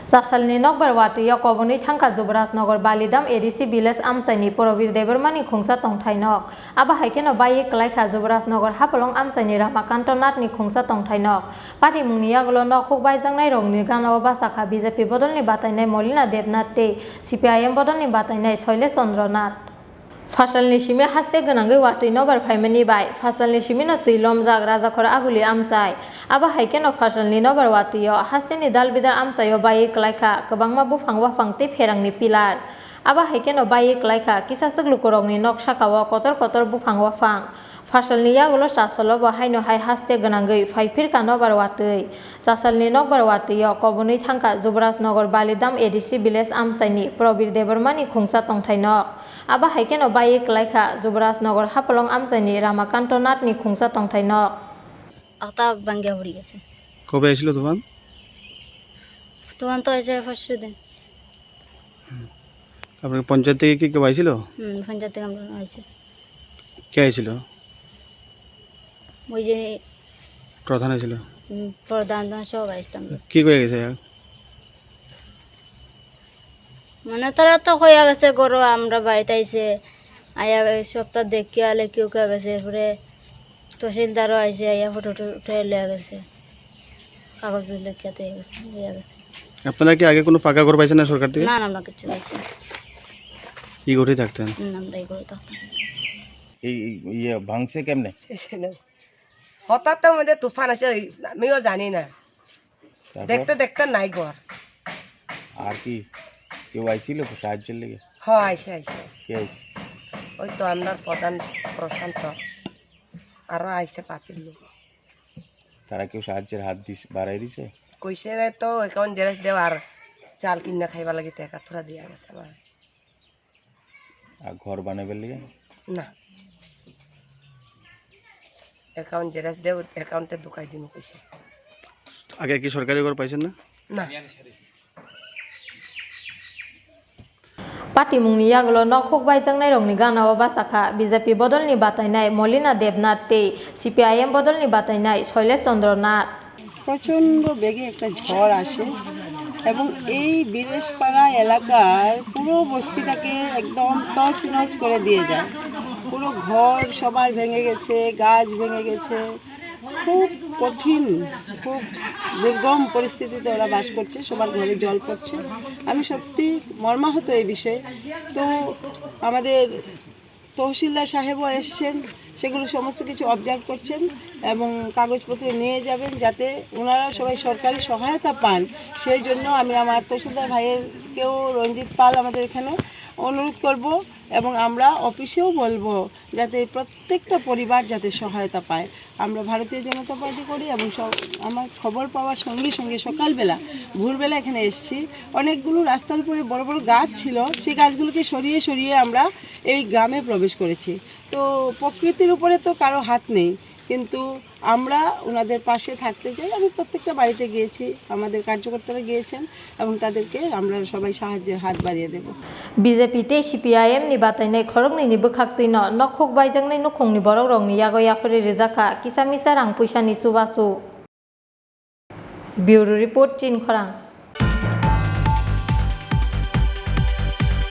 Sasalni nokbar watu ya koboni thangka Jubrasnagar Balidam ADC Village Amsaini Porobir Debermani khungsa tongthainok aba haikeno bayi klaikha Jubrasnagar hapalong Amsaini Ramakanto Natni khungsa tongthainok party mungni yagulo nok hukbaijangnai rongni ganao basakha BJP bodolni batainai Molina Debnath tei CPIM bodolni batainai Shailesh Chandra Nath Fasalni simi haste gönangui watui nobar phaimani bai fasalni simi no tuilom jak rajakor aguli amsai aba haikeno fasalni nobar watuio hasteni dalbidar amsaio bai klaikha kwbangma bufang wafang tei pherangni pilar aba haikeno bai klaikha kisasuk lukurokni nok sakao kotor kotor bufang wafang fasalni yagulo sasalo bo haino hai haste gönangui phaifirka nobar watui sasalni nokbar watuio koboni thangka Jubrasnagar Balidam ADC Village Amsaini Probir Debermani khungsa tongthainok aba haikeno bai klaikha Jubrasnagar hapalong Amsaini Ramakanto Nathni khungsa tongthainok আটা ভাঙ্গা পড়ে গেছে। কবে এসেছিল তোমার? তোমার তো এসে ফার্স্ট দিন। আপনার পঞ্চায়েত থেকে কি কেউ আইছিল? পঞ্চায়েত থেকে আমরা আইছি। কে আইছিল? ওই যে প্রধান আইছিল। প্রধান সব আইছিলাম। কি কয়ে গেছে? মানে তারা তো কইয়া গেছে গরো আমরা বাড়িতে আইছে আয়া সপ্তাহ দেখি আলে কেউ কে গেছে পরে তহসিলদারও আইছে আয়া ফটো উঠে লিয়া গেছে কাগজ লেখাতে গেছে। আপনারা কি আগে কোনো পাকা ঘর পাইছেন না সরকার থেকে? না আমরা কিছু পাইছি না। কি ঘরে থাকতেন? আমরা এই ঘরে থাকতাম। এই ইয়ে ভাঙছে কেমনে? হঠাৎ মধ্যে তুফান আছে আমিও জানি না, দেখতে দেখতে নাই ঘর। আর কি কেউ আইছিল সাহায্যের লেগে? হ্যাঁ আইসে আইসে কে আইছে? ওই তো আপনার প্রধান প্রশান্ত আরো আইসে পাতিল লোক। তারা কেউ সাহায্যের হাত বাড়াই দিছে? কইছে তো এখন জেরেস দেও আর চাল কিনা খাইবা লাগি টাকা থোড়া দিয়া গেছে আমার। আর ঘর বানাইবার লেগে? না অ্যাকাউন্ট জেরেস দেও অ্যাকাউন্টে ঢুকাই দিন কইছে। আগে কি সরকারি ঘর পাইছেন না? না Party mungni yagulo nok hukbaijangnai rongni ganao basakha BJP bodolni batainai Molina Debnath tei CPIM bodolni batainai Shailesh Chandra Nath প্রচণ্ড বেগে একটা ঝড় আসে এবং এই বিলেশপাড়া এলাকার পুরো বস্তিটাকে একদম তছনছ করে দিয়ে যায়। পুরো ঘর সবার ভেঙে গেছে, গাছ ভেঙে গেছে, খুব কঠিন খুব দুর্গম পরিস্থিতিতে ওরা বাস করছে, সবার ঘরে জল পড়ছে। আমি সত্যি মর্মাহত এই বিষয়ে। তো আমাদের তহসিলদার সাহেবও এসছেন, সেগুলো সমস্ত কিছু অবজার্ভ করছেন এবং কাগজপত্র নিয়ে যাবেন যাতে ওনারা সবাই সরকারি সহায়তা পান। সেই জন্য আমি আমার তহসিলদার ভাইয়েরকেও রঞ্জিত পাল আমাদের এখানে অনুরোধ করব এবং আমরা অফিসেও বলবো যাতে প্রত্যেকটা পরিবার যাতে সহায়তা পায়। আমরা ভারতীয় জনতা পার্টি করি এবং আমার খবর পাওয়ার সঙ্গে সঙ্গে সকালবেলা ভোরবেলা এখানে এসেছি। অনেকগুলো রাস্তার উপরে বড় বড় গাছ ছিল, সেই গাছগুলোকে সরিয়ে সরিয়ে আমরা এই গ্রামে প্রবেশ করেছি। তো প্রকৃতির উপরে তো কারো হাত নেই, কিন্তু আমরা ওনাদের পাশে থাকতে চাই। আমি প্রত্যেকটা বাড়িতে গিয়েছি, আমাদের কার্যকর্তারা গিয়েছেন এবং তাদেরকে আমরা সবাই সাহায্যের হাত বাড়িয়ে দেব। BJP tei CPIM ni batainai khorokni ni bwkhak tui no nok hukbaijangnai nukhungni borok rokni yago yapori rijaka kisa misa rang puisa ni chubachu. Bureau report Chin Khorang।